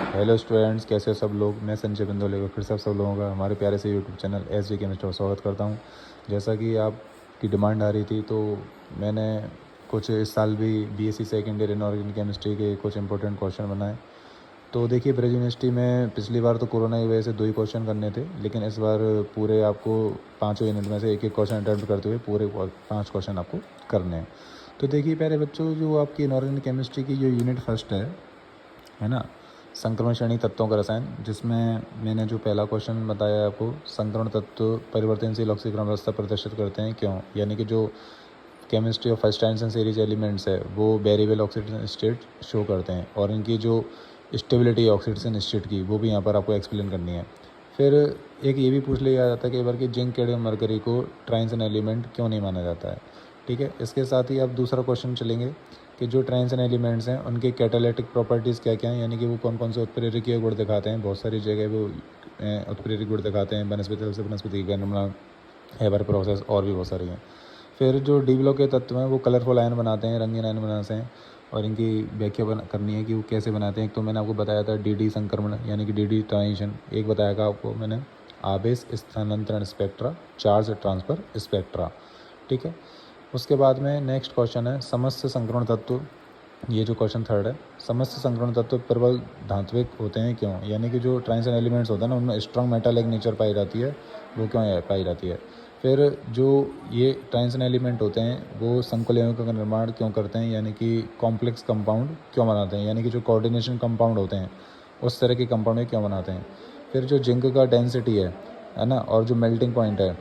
Hello students, कैसे हो सब लोग। मैं संजय बिंदु लेकर फिर सब लोगों का हमारे प्यारे से YouTube channel S V chemistry में स्वागत करता हूं। जैसा कि आपकी डिमांड आ रही थी, तो मैंने कुछ इस साल भी BSc second year inorganic chemistry के कुछ इंपॉर्टेंट क्वेश्चन बनाए। तो देखिए, ब्रज यूनिवर्सिटी में पिछली बार तो कोरोना की वजह से 2 ही क्वेश्चन करने थे, लेकिन इस बार पूरे आपको 5 यूनिट में से एक एक क्वेश्चन अटेम्प्ट करते हुए पूरे 5 क्वेश्चन आपको करने हैं। तो देखिए प्यारे बच्चों, जो आपकी इनऑर्गेनिक केमिस्ट्री की जो यूनिट फर्स्ट है ना, संक्रमण श्रेणी तत्वों का रसायन, जिसमें मैंने जो पहला क्वेश्चन बताया आपको, संक्रमण तत्व परिवर्तनशील ऑक्सीकरण व्यवस्था प्रदर्शित करते हैं क्यों। यानी कि जो chemistry of first and series elements है वो वेरिएबल ऑक्सीडेशन स्टेट शो करते हैं, और इनकी जो स्टेबिलिटी ऑक्सीडेशन स्टेट की वो भी यहाँ पर आपको एक्सप्लेन करनी है। फिर एक ये भी पूछ लिया जाता है कई बार कि जिंक कैडमियम मरकरी को ट्रांजिशन एलिमेंट क्यों नहीं माना जाता है। ठीक है, इसके साथ ही आप दूसरा क्वेश्चन चलेंगे कि जो ट्रांजिशन एलिमेंट्स हैं उनके कैटालिटिक प्रॉपर्टीज़ क्या क्या हैं, यानी कि वो कौन कौन से उत्प्रेरकीय गुण दिखाते हैं। बहुत सारी जगह वो उत्प्रेरक गुण दिखाते हैं, वनस्पति से वनस्पति गणना, हेबर प्रोसेस, और भी बहुत सारी हैं। फिर जो डी ब्लॉक के तत्व हैं वो कलरफुल आयन बनाते हैं, रंगीन आयन बनाते हैं, और इनकी व्याख्या करनी है कि वो कैसे बनाते हैं। एक तो मैंने आपको बताया था डी संक्रमण यानी कि डी ट्रांजिशन, एक बताया था आपको मैंने आवेश स्थानांतरण स्पेक्ट्रा, चार्ज ट्रांसफ़र स्पेक्ट्रा। ठीक है, उसके बाद में नेक्स्ट क्वेश्चन है समस्त संक्रमण तत्व। ये जो क्वेश्चन थर्ड है, समस्त संक्रमण तत्व प्रबल धात्विक होते हैं क्यों। यानी कि जो ट्रांजिशन एलिमेंट्स होता है ना, उनमें स्ट्रॉन्ग मेटालिक नेचर पाई जाती है, वो क्यों पाई जाती है। फिर जो ये ट्रांजिशन एलिमेंट होते हैं वो संकुल यौगिकों का निर्माण क्यों करते हैं, यानी कि कॉम्प्लेक्स कंपाउंड क्यों बनाते हैं, यानी कि जो कोऑर्डिनेशन कंपाउंड होते हैं उस तरह के कंपाउंड क्यों बनाते हैं। फिर जो जिंक का डेंसिटी है ना, और जो मेल्टिंग पॉइंट है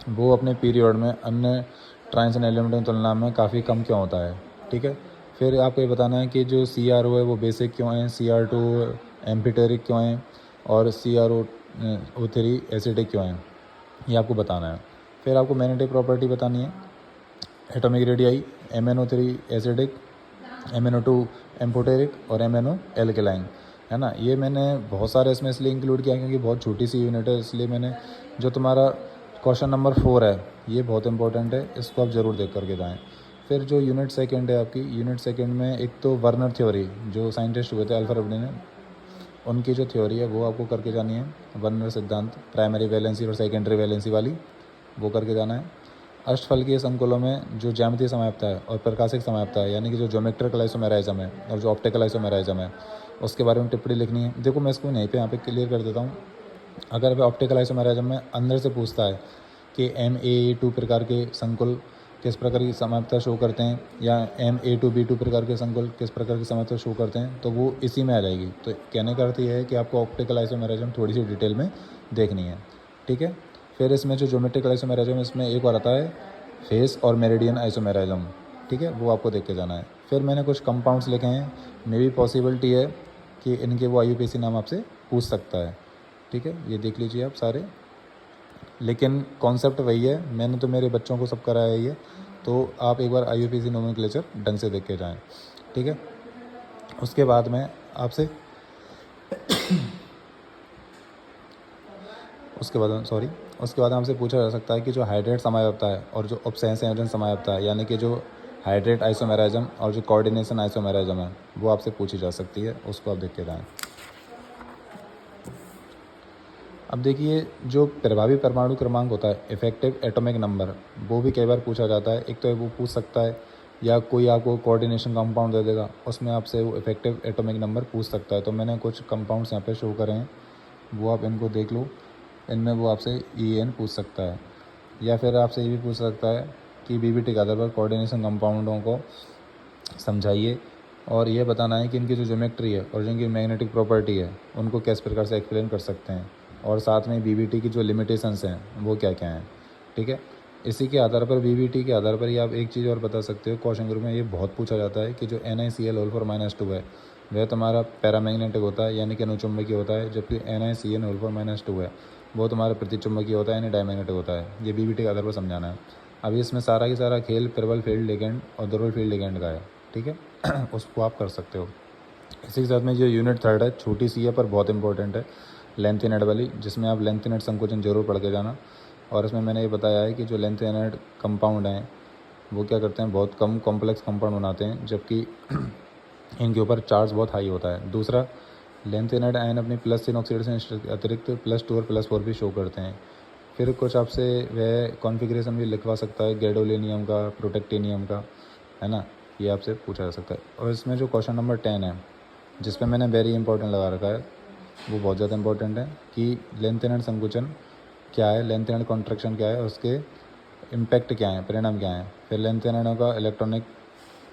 वो अपने पीरियड में अन्य ट्रांजिशन एलिमेंटों की तुलना में काफ़ी कम क्यों होता है। ठीक है, फिर आपको ये बताना है कि जो CRO है वो बेसिक क्यों है, CR2 एम्फीटेरिक क्यों है, और CRO3 एसिडिक क्यों है, ये आपको बताना है। फिर आपको मैग्नेटिक प्रॉपर्टी बतानी है, atomic radii, MnO3 acidic, MnO2 amphoteric, और MnO एल्केलाइन, है ना। ये मैंने बहुत सारे इसमें इसलिए इंक्लूड किया क्योंकि बहुत छोटी सी यूनिट है, इसलिए मैंने जो तुम्हारा क्वेश्चन नंबर 4 है ये बहुत इंपॉर्टेंट है, इसको आप ज़रूर देख करके जाएँ। फिर जो यूनिट सेकंड है आपकी, यूनिट सेकंड में एक तो वर्नर थ्योरी, जो साइंटिस्ट हुए थे अल्फा रबडीन, उनकी जो थ्योरी है वो आपको करके जानी है। वर्नर सिद्धांत, प्राइमरी वैलेंसी और सेकेंडरी वैलेंसी वाली, वो करके जाना है। अष्टफलकीय संकुलों में जो ज्यामितीय समाप्ता है और प्रकाशिक समाप्ता है, यानी कि जो ज्योमेट्रिकल आइसोमेराइज्म है और जो ऑप्टिकल आइसोमेराइज्म है, उसके बारे में टिप्पणी लिखनी है। देखो मैं इसको यहीं पे यहाँ पे क्लियर कर देता हूँ। अगर ऑप्टिकल आइसोमेराइज्म में अंदर से पूछता है कि MAA2 प्रकार के संकुल किस प्रकार की समाप्ता शो करते हैं, या MA2B2 प्रकार के संकुल किस प्रकार की समाप्ता शो करते हैं, तो वो इसी में आ जाएगी। तो कहने का अर्थ ये है कि आपको ऑप्टिकल आइसोमेराइज्म थोड़ी सी डिटेल में देखनी है। ठीक है, फिर इसमें जो ज्योमेट्रिकल आइसोमेराइज्म, इसमें एक बार आता है फेस और मेरिडियन आइसोमेराइज्म। ठीक है, वो आपको देख के जाना है। फिर मैंने कुछ कंपाउंड्स लिखे हैं, मे भी पॉसिबिलिटी है कि इनके वो IUPAC नाम आपसे पूछ सकता है। ठीक है, ये देख लीजिए आप सारे, लेकिन कॉन्सेप्ट वही है, मैंने तो मेरे बच्चों को सब कराया ही है, तो आप एक बार IUPAC नोमेनक्लेचर ढंग से देख के जाएँ। ठीक है, उसके बाद में आपसे उसके बाद हमसे पूछा जा सकता है कि जो हाइड्रेट समायोक्ता है और जो उपसंयोजन समायोक्ता है, यानी कि जो हाइड्रेट आइसोमेराइज्म और जो कोऑर्डिनेशन आइसोमेराइज्म है, वो आपसे पूछी जा सकती है, उसको आप देख के जाएँ। अब देखिए, जो प्रभावी परमाणु क्रमांक होता है, इफेक्टिव एटॉमिक नंबर, वो भी कई बार पूछा जाता है। एक तो वो पूछ सकता है, या कोई आपको कोऑर्डिनेशन कंपाउंड दे देगा, उसमें आपसे वो इफेक्टिव एटॉमिक नंबर पूछ सकता है। तो मैंने कुछ कंपाउंड्स यहाँ पे शो करे हैं, वो आप इनको देख लो। इनमें वो आपसे EN पूछ सकता है, या फिर आपसे ये भी पूछ सकता है कि BBT के आधार पर कोऑर्डिनेशन कंपाउंडों को समझाइए, और ये बताना है कि इनकी जो ज्योमेट्री है और जो इनकी मैग्नेटिक प्रॉपर्टी है उनको किस प्रकार से एक्सप्लेन कर सकते हैं, और साथ में BBT की जो लिमिटेशंस हैं वो क्या क्या हैं। ठीक है, इसी के आधार पर, BBT के आधार पर ही आप एक चीज़ और बता सकते हो। क्वेश्चन ग्रुप में ये बहुत पूछा जाता है कि जो NaCl(2) है वह तुम्हारा पैरामैग्नेटिक होता है, यानी कि अनुचुंबकीय होता है, जबकि NaCN(2) है वो तुम्हारा प्रतिचुंबकीय होता है, यानी डायमैग्नेटिक होता है। ये BBT के आधार पर समझाना है। अभी इसमें सारा की सारा खेल प्रबल फील्ड लिगेंड और दुर्बल फील्ड लिगेंड का है। ठीक है उसको आप कर सकते हो। इसी के साथ में जो यूनिट थर्ड है, छोटी सी है पर बहुत इंपॉर्टेंट है, लेंथेनेट वाली, जिसमें आप लेंथेनेट संकोचन जरूर पढ़ के जाना। और इसमें मैंने ये बताया है कि जो लेंथेनेट कंपाउंड हैं वो क्या करते हैं, बहुत कम कॉम्प्लेक्स कंपाउंड बनाते हैं, जबकि इनके ऊपर चार्ज बहुत हाई होता है। दूसरा, लेंथेनेड आयन अपनी +3 ऑक्सीडेशन के अतिरिक्त +2 और +4 भी शो करते हैं। फिर कुछ आपसे वह कॉन्फ़िगरेशन भी लिखवा सकता है गैडोलिनियम का, प्रोटेक्टिनियम का, है ना, ये आपसे पूछा जा सकता है। और इसमें जो क्वेश्चन नंबर 10 है, जिस पे मैंने वेरी इंपॉर्टेंट लगा रखा है, वो बहुत ज़्यादा इंपॉर्टेंट है कि लेंथेनेड संकुचन क्या है, लेंथेनेड कॉन्ट्रैक्शन क्या है, उसके इम्पैक्ट क्या है, परिणाम क्या है। फिर लेंथेनेडों का इलेक्ट्रॉनिक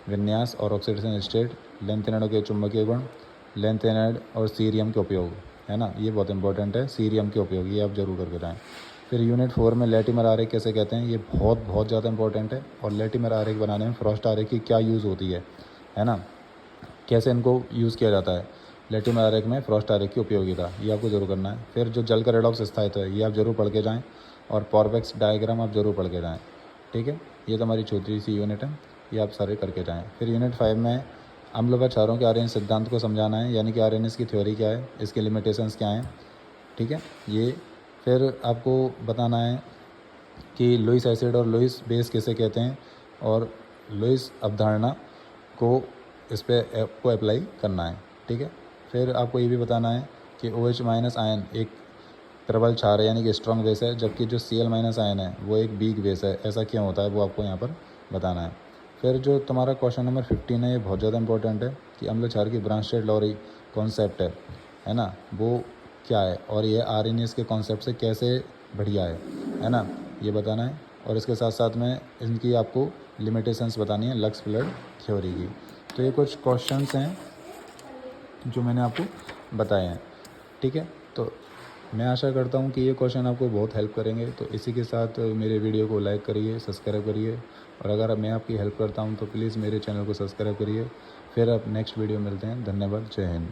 विन्यास और ऑक्सीडेशन स्टेट, लेंथेनेडों के चुंबकीय गुण, लेंथेनेड और सीरियम के उपयोग, है ना, ये बहुत इंपॉर्टेंट है, सीरियम के उपयोग, ये आप जरूर करके जाएँ। फिर यूनिट 4 में लेटिमर आरेख कैसे कहते हैं, ये बहुत ज़्यादा इंपॉर्टेंट है। और लेटिमर आरेख बनाने में फ्रॉस्ट आरेख की क्या यूज़ होती है ना, कैसे इनको यूज़ किया जाता है, लेटिमर आरेख में फ्रॉस्ट आरेख की उपयोगिता, ये आपको जरूर करना है। फिर जो जल का रेडॉक्स स्थायित्व है, ये आप जरूर पढ़ के जाएँ। और पॉरवेक्स डायग्राम आप जरूर पढ़ के जाएँ, ठीक है। ये तो हमारी छोटी सी यूनिट है, ये आप सारे करके जाएँ। फिर यूनिट 5 में अम्ल व क्षारों के आरएनए सिद्धांत को समझाना है, यानी कि आरएनए की थ्योरी क्या है, इसके लिमिटेशंस क्या हैं, ठीक है ये। फिर आपको बताना है कि लुईस एसिड और लुईस बेस किसे कहते हैं, और लुईस अवधारणा को इस पे को अप्लाई करना है, ठीक है। फिर आपको ये भी बताना है कि OH- आयन एक प्रबल क्षार है, यानी कि स्ट्रॉन्ग बेस है, जबकि जो Cl- आयन है वो एक वीक बेस है। ऐसा क्यों होता है वो आपको यहाँ पर बताना है। फिर जो तुम्हारा क्वेश्चन नंबर 15 है, ये बहुत ज़्यादा इंपॉर्टेंट है कि अम्ल क्षार की ब्रांचेड लॉरी कॉन्सेप्ट है ना, वो क्या है, और ये आरएनएस के कॉन्सेप्ट से कैसे बढ़िया है ना, ये बताना है। और इसके साथ साथ में इनकी आपको लिमिटेशंस बतानी है लक्स फ्लड थ्योरी की। तो ये कुछ क्वेश्चंस हैं जो मैंने आपको बताए हैं, ठीक है। तो मैं आशा करता हूँ कि ये क्वेश्चन आपको बहुत हेल्प करेंगे। तो इसी के साथ मेरे वीडियो को लाइक करिए, सब्सक्राइब करिए, और अगर मैं आपकी हेल्प करता हूँ तो प्लीज़ मेरे चैनल को सब्सक्राइब करिए। फिर अब नेक्स्ट वीडियो मिलते हैं। धन्यवाद, जय हिंद।